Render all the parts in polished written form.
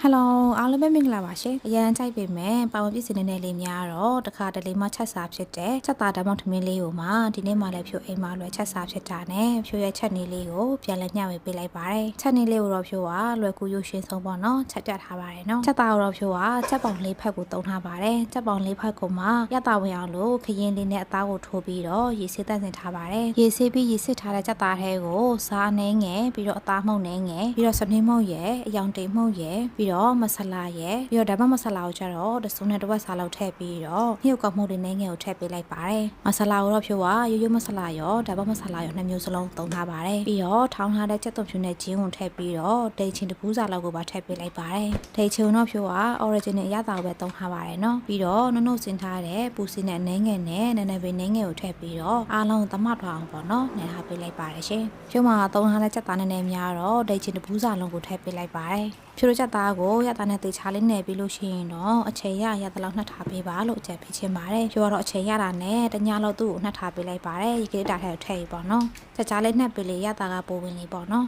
Hello အားလုံးပဲမင်္ဂလာပါရှင်အရန်ကြိုက်ပေမဲ့ပါဝင်ပြည့်စင်နေတဲ့လေးများတော့တခါတလေမှချက်စားဖြစ်တဲ့ချက်သားဓာတ်မောက်ထမင်းလေးကိုမှဒီနေ့မှလည်းဖြိုအိမ်မှာလွယ်ချက်စားဖြစ်တာနဲ့ဖြိုရဲ့ချက်နေလေးကိုပြန်လဲညှဝေပေးလိုက်ပါတယ်ချက်နေလေးကိုတော့ဖြိုကလွယ်ကူရုပ်ရှင်ဆုံးပေါ့နော်ချက်ပြထားပါတယ်နော်ချက်သားကိုတော့ဖြိုကချက်ပေါင်လေးဖက်ကိုတုံးထားပါတယ်ချက်ပေါင်လေးဖက်ကိုမှရတာဝင်အောင်လို့ခရင်လေးနဲ့အသားကိုထိုးပြီးတော့ရေဆေးတန့်စင်ထားပါတယ်ရေဆေးပြီးရေစစ်ထားတဲ့ချက်သားထဲကိုစားနှင်းငယ်ပြီးတော့အသားမှုန့်နှင်းငယ်ပြီးတော့စနင်းမှုန့်ရယ်အယောင်တိမ်မှုန့်ရယ်ပြီးတော့မဆလာရယ်ပြီးတော့ဓာတ်မဆလာကိုကျတော့တစုံနဲ့တစ်ဝက်စားလောက်ထည့်ပြီးတော့မြုပ်ကောက်မှုတွေနဲ့ငယ်ကိုထည့်ပေးလိုက်ပါတယ်မဆလာကိုတော့ဖြိုးကရိုးရိုးမဆလာရောဓာတ်မဆလာရောနှစ်မျိုးစလုံးသုံးထားပါတယ်ပြီးတော့ထောင်းထားတဲ့ကြက်သွန်ဖြူနဲ့ဂျင်းကိုထည့်ပြီးတော့ဒိတ်ချင်းတစ်ပူးစာလောက်ကိုပါထည့်ပေးလိုက်ပါတယ်ဒိတ်ချင်းတော့ဖြိုးက original အရသာကိုပဲသုံးထားပါတယ်နော်ပြီးတော့နှုတ်စင်ထားတဲ့ပူစီနဲ့နှဲငယ်နဲ့နည်းနည်းပဲနှဲငယ်ကိုထည့်ပြီးတော့အားလုံးသမထွားအောင်ပေါ့နော်နေထားပေးလိုက်ပါတယ်ရှင်ဖြိုးမှာသုံးထားတဲ့ကြက်သားနဲ့များတော့ဒိတ်ချင်းတစ်ပူးစာလုံးကိုထည့်ပေးလိုက်ပါတယ်ဖြိုးချက်သားကိုရတာနဲ့တေချာလေးနယ်ပြီးလို့ရှိရင်တော့အချိန်ရတဲ့လောက်နှက်ထားပေးပါလို့အကြံပေးချင်ပါတယ်ဖြိုးကတော့အချိန်ရတာနဲ့တညလောက်သူ့ကိုနှက်ထားပေးလိုက်ပါတယ်ရေကလေးတာထဲကိုထည့်ပြီးပေါ့နော်ချက်ချာလေးနှက်ပေးလေရတာကပိုဝင်လေးပေါ့နော်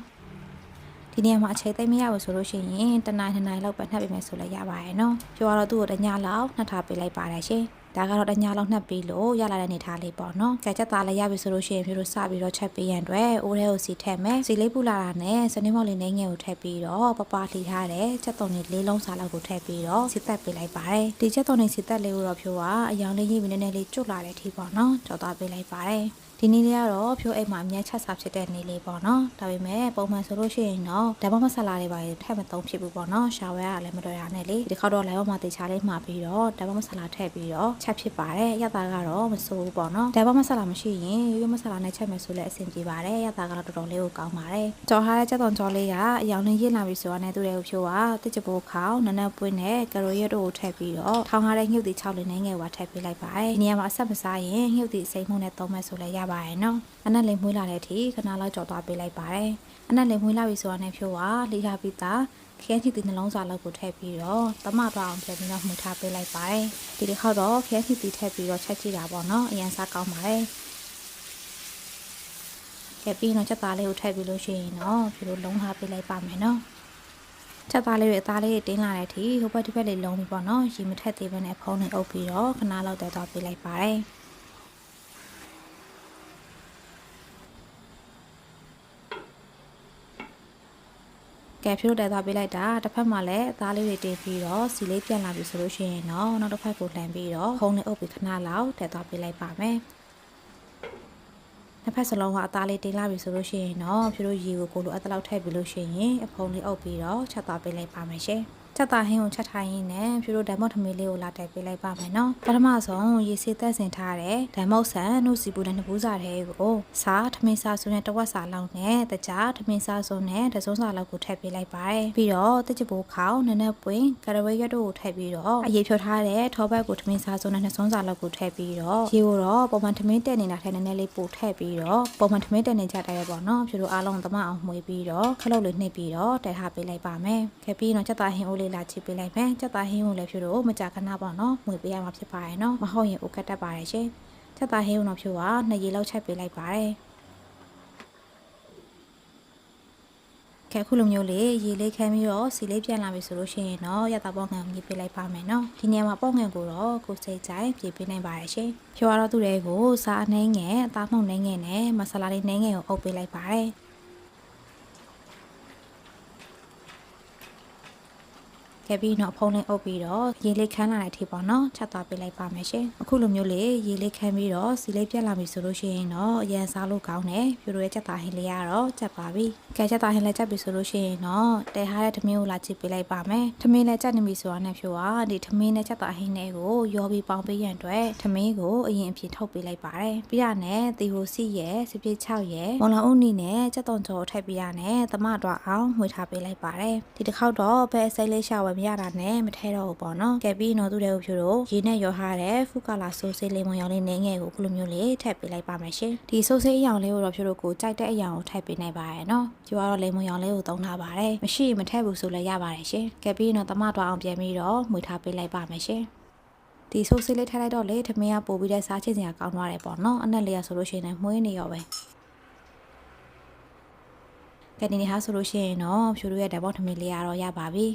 ဒီနေရာမှာအချိန်သိမ့်မရဘူးဆိုလို့ရှိရင်တနိုင်နှစ်နိုင်လောက်ပဲနှက်ပေးမယ်ဆိုလည်းရပါတယ်နော်ဖြိုးကတော့သူ့ကိုတညလောက်နှက်ထားပေးလိုက်ပါတယ်ရှင်ဒါကတော့တညလောက်နှက်ပြီးလို့ရလာတဲ့နေထားလေးပေါ့နော်ကြက်ချက်သားလည်းရပြီဆိုလို့ရှိရင်ဖြိုးတို့စပြီးတော့ချက်ပေးရန်အတွက်အိုးထဲကိုစီထည့်မယ်စီလေးပူလာတာနဲ့စနေမောက်လေးနဲ့ငယ်ကိုထည့်ပြီးတော့ပပလှီထားတဲ့ချက်သွန်လေးလေးလုံးစားလောက်ကိုထည့်ပြီးတော့စီသက်ပေးလိုက်ပါတယ်ဒီချက်သွန်လေးစီသက်လေးကိုတော့ဖြိုးကအယောင်လေးရေးပြီးနည်းနည်းလေးကျွတ်လာတဲ့အထိပေါ့နော်ကြော်သွားပေးလိုက်ပါတယ်ဒီနေ့လေးကတော့ဖြိုးအိမ်မှာအများချက်စားဖြစ်တဲ့နေ့လေးပေါ့နော်ဒါပေမဲ့ပုံမှန်ဆိုလို့ရှိရင်တော့ဓာတ်မဆလာတွေပါထည့်မသုံးဖြစ်ဘူးပေါ့နော်ရှာဝဲရလည်းမတော်ရနဲ့လေဒီခေါက်တော့လိုက်အောင်မှတေချာလေးမှာပြီးတော့ဓာတ်မဆလာထည့်ပြီးတော့ချက်ဖြစ်ပါတယ်ရတာကတော့မစိုးဘူးပေါ့နော်ဓာတ်မဆလာမရှိရင်ရိုးရိုးမဆလာနဲ့ချက်မယ်ဆိုလည်းအဆင်ပြေပါတယ်ရတာကတော့တော်တော်လေးကိုကောင်းပါတယ်ကြော်ထားတဲ့ချက်သွန်ကြော်လေးကအယောင်လေးရစ်လာပြီဆိုတော့ねသူတွေကိုဖြိုးကတစ်ချပိုးခေါင်းနနက်ပွင့်နဲ့ကရိုရက်တို့ကိုထည့်ပြီးတော့ထောင်းထားတဲ့ညှုပ်တီ6လေးနဲ့ငယ်ဝါထည့်ပေးလိုက်ပါတယ်ဒီနေရာမှာအဆက်မစားရင်ညှုပ်တီစိမ့်မှုနဲ့သုံးမယ်ဆိုလည်းရပါတယ်နော်အနက်လေးမွေးလာတဲ့အထိခဏလောက်ကြော်သွားပေးလိုက်ပါတယ်အနက်လေးမွေးလာပြီဆိုတော့ねဖြိုးကလီလာပြီးသားခရမ်းချီတီနှလုံးစာလောက်ကိုထည့်ပြီးတော့သမသွားအောင်ပြန်ပြီးတော့မှုထားပေးလိုက်ပါတယ်ဒီတစ်ခေါက်တော့ခရမ်းချီတီထည့်ပြီးတော့ချက်ကြည့်တာပေါ့နော်အရင်စားကောင်းပါတယ်ကဲပြီးတော့ချက်သားလေးကိုထည့်ပြီးလို့ရှိရင်တော့ဖြိုးလုံးထားပေးလိုက်ပါမယ်နော်ချက်သားလေးရဲ့အသားလေးတင်းလာတဲ့အထိဟိုဘက်ဒီဘက်လေးလုံးပြီးပေါ့နော်ရေမထက်သေးဘဲနဲ့ဖုံးနေအုပ်ပြီးတော့ခဏလောက်တဲသွားပေးလိုက်ပါတယ်ကဲဖြိုးတဲသွားပေးလိုက်တာတစ်ဖက်မှာလည်းအသားလေးတွေတင်ပြီးတော့စီလေးပြန်လာပြီဆိုလို့ရှိရင်တော့နောက်တစ်ဖက်ကိုလှန်ပြီးတော့ဖုံးနေအုပ်ပြီးခဏလောက်တဲသွားပေးလိုက်ပါမယ်နှစ်ဖက်စလုံးကအသားလေးတင်လာပြီဆိုလို့ရှိရင်တော့ဖြိုးတို့ရေကိုလိုအပ်တဲ့လောက်ထည့်ပြီးလို့ရှိရင်အဖုံးလေးအုပ်ပြီးတော့ချက်သွားပေးလိုက်ပါမယ်ရှင်ချက်သားဟင်းကိုချက်ထားရင်းနဲ့ဖြိုးတို့ဓာတ်မုတ်ထမင်းလေးကိုလာတက်ပေးလိုက်ပါမယ်နော်ပထမဆုံးရေစေးသက်စင်ထားတဲ့ဓာတ်မုတ်ဆန်နှုတ်စီပူတဲ့နှစ်ဘူးစာထဲကိုစားထမင်းစားစုနဲ့တဝက်စာလောက်နဲ့တကြားထမင်းစားစုနဲ့တစုံစာလောက်ကိုထည့်ပေးလိုက်ပါတယ်ပြီးတော့တစ်ချပိုးခေါင်းနနက်ပွင့်ကရဝဲရွက်တို့ကိုထည့်ပြီးတော့အရေးဖြောထားတဲ့ထောဘက်ကိုထမင်းစားစုနဲ့နှစ်စုံစာလောက်ကိုထည့်ပြီးတော့ရေကိုတော့ပုံမှန်ထမင်းတက်နေတာထဲနည်းနည်းလေးပို့ထည့်ပြီးတော့ပုံမှန်ထမင်းတက်နေကြတယ်ပေါ့နော်ဖြိုးတို့အားလုံးသမအောင်မှွေပြီးတော့ခလုတ်လေးနှိပ်ပြီးတော့တက်ထားပေးလိုက်ပါမယ်ခဲ့ပြီးတော့ချက်သားဟင်းအိုးလေးလာချစ်ပေးလိုက်မယ်ချက်သားဟင်းကိုလည်းဖြိုးတို့မကြခဏပေါ့နော်မှွေပေးရမှာဖြစ်ပါတယ်နော်မဟုတ်ရင်အိုကတ်တတ်ပါတယ်ရှင်ချက်သားဟင်းကိုတော့ဖြိုးက2ရေလောက်ချက်ပေးလိုက်ပါတယ်ခဲခုလိုမျိုးလေးရေလေးခမ်းပြီးတော့စီလေးပြန်လာပြီဆိုလို့ရှိရင်တော့ရတာပေါ့ငံကိုမြေပေးလိုက်ပါမယ်နော်ဒီနေရာမှာပေါ့ငံကိုတော့ကိုစိတ်ကြိုက်ပြေးပေးနိုင်ပါတယ်ရှင်ဖြိုးကတော့သူ့တွေကိုစားနှင်းငယ်အသားမှုန့်နှင်းငယ်နဲ့မဆလာလေးနှင်းငယ်ကိုအုပ်ပေးလိုက်ပါတယ်ခဲ့ပြီးတော့ဖုံးလေးအုပ်ပြီးတော့ရေလေးခမ်းလာတဲ့အထိပေါ့နော်ချက်သွားပေးလိုက်ပါမယ်ရှင်အခုလိုမျိုးလေးရေလေးခမ်းပြီးတော့စီလေးပြက်လာပြီဆိုလို့ရှိရင်တော့အရန်စားလို့ကောင်းတယ်ဖြိုးတို့ရဲ့ချက်သားဟင်းလေးကတော့ချက်ပါပြီကဲချက်သားဟင်းလေးချက်ပြီဆိုလို့ရှိရင်တော့တဲထားတဲ့ထမင်းကိုလာကြည့်ပေးလိုက်ပါမယ်ထမင်းလေးချက်နေပြီဆိုတော့ねဖြိုးကဒီထမင်းနဲ့ချက်သားဟင်းလေးကိုရောပြီးပေါင်းပေးရန်အတွက်ထမင်းကိုအရင်အဖြစ်ထုတ်ပေးလိုက်ပါတယ်ပြီးရနဲ့တီဟိုစီရဲ့စပြည့်6ရဲ့မော်လောင်ဦးနီနဲ့ချက်သွန်ကြောထည့်ပေးရနဲ့သမတော့အောင်မှွေထားပေးလိုက်ပါတယ်ဒီတစ်ခေါက်တော့ဘယ်အစိမ်းလေးရှာဝယ်မရတာနဲ့မထဲတော့ဘူးပေါ့နော်ကဲပြီးတော့သူတွေကိုဖြိုးတို့ရေနဲ့ရောထားတဲ့ဖူကာလာဆိုးဆေးလေးမုံရောင်လေးနင်းငယ်ကိုခုလိုမျိုးလေးထည့်ပေးလိုက်ပါမယ်ရှင်ဒီဆိုးဆေးအရောင်လေးကိုတော့ဖြိုးတို့ကိုကြိုက်တဲ့အရောင်ကိုထည့်ပေးနိုင်ပါရဲ့နော်ဒီကတော့လေးမုံရောင်လေးကိုသုံးထားပါတယ်မရှိမထည့်ဘူးဆိုလည်းရပါတယ်ရှင်ကဲပြီးတော့သမတော့အောင်ပြန်ပြီးတော့မှွေထားပေးလိုက်ပါမယ်ရှင်ဒီဆိုးဆေးလေးထည့်လိုက်တော့လေထမင်းကပို့ပြီးတဲ့စားချင်စရာကောင်းသွားတယ်ပေါ့နော်အနက်လေးရဆိုလို့ရှိရင်မှွေးနေရောပဲကဲဒီနေ့ဟာဆိုလို့ရှိရင်တော့ဖြိုးတို့ရဲ့ဓာတ်ပေါက်ထမင်းလေးကတော့ရပါပြီ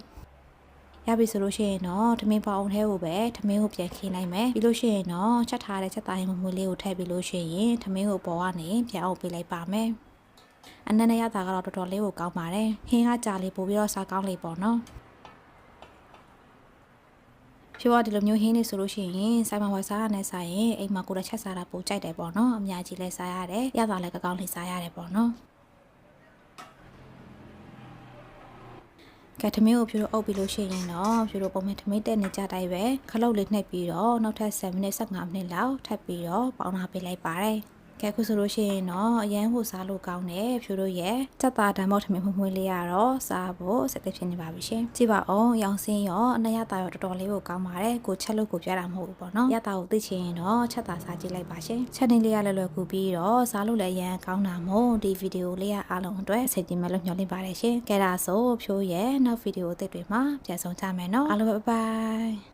ရပြီဆိုလို့ရှိရင်တော့ထမင်းပေါအောင်ထဲကိုပဲထမင်းကိုပြန်ခင်းလိုက်မယ်ပြီးလို့ရှိရင်တော့ချက်ထားတဲ့ချက်သားရင်မွေးလေးကိုထည့်ပြီးလို့ရှိရင်ထမင်းကိုပေါ်ကနေပြန်အောင်ပေးလိုက်ပါမယ်အနက်နဲ့ရတာကတော့တော်တော်လေးကိုကောင်းပါတယ်ဟင်းကကြာလေးပို့ပြီးတော့စားကောင်းလေးပေါ့နော်ဖြိုးကဒီလိုမျိုးဟင်းနေဆိုလို့ရှိရင်ဆိုင်မှာဝယ်စားရတဲ့ဆိုင်ရင်အိမ်မှာကိုယ်တစ်ချက်စားတာပိုကြိုက်တယ်ပေါ့နော်အများကြီးလဲစားရတယ်ရတာလည်းကောင်းလေးစားရတယ်ပေါ့နော်ကဲထမင်းကိုဖြိုးတော့အုပ်ပြီးလို့ရှိရင်တော့ဖြိုးတော့ပုံမှန်ထမင်းတက်နေကြတိုင်းပဲခလုတ်လေးနှိပ်ပြီးတော့နောက်ထပ်7မိနစ်15မိနစ်လောက်ထပ်ပြီးတော့ပေါင်းထားပေးလိုက်ပါတယ်ကဲခုဆိုလို့ရှိရင်တော့အရန်ကိုစားလို့ကောင်းတယ်ဖြိုးတို့ရဲ့ချက်သားဓာတ်မောက်ထမင်းမွှေးလေးရတော့စားဖို့စက်သက်ဖြစ်နေပါပြီရှင်ကြည့်ပါအောင်ရောင်စင်းရောအနက်ရတာရောတော်တော်လေးကိုကောင်းပါတယ်ကိုချက်လို့ကိုပြတာမဟုတ်ဘူးပေါ့နော်ရတာကိုသိချင်ရင်တော့ချက်သားစားကြည့်လိုက်ပါရှင်ချက်နေလေးရလွယ်လွယ်ကူပြီးတော့စားလို့လည်းအရန်ကောင်းတာမို့ဒီဗီဒီယိုလေးရအားလုံးအတွက်စိတ်ကြည်မဲ့လို့ညှော်လင့်ပါတယ်ရှင်ကဲဒါဆိုဖြိုးရဲ့နောက်ဗီဒီယိုအသစ်တွေမှာပြန်ဆောင်ကြမယ်နော်အားလုံးပဲဘိုင်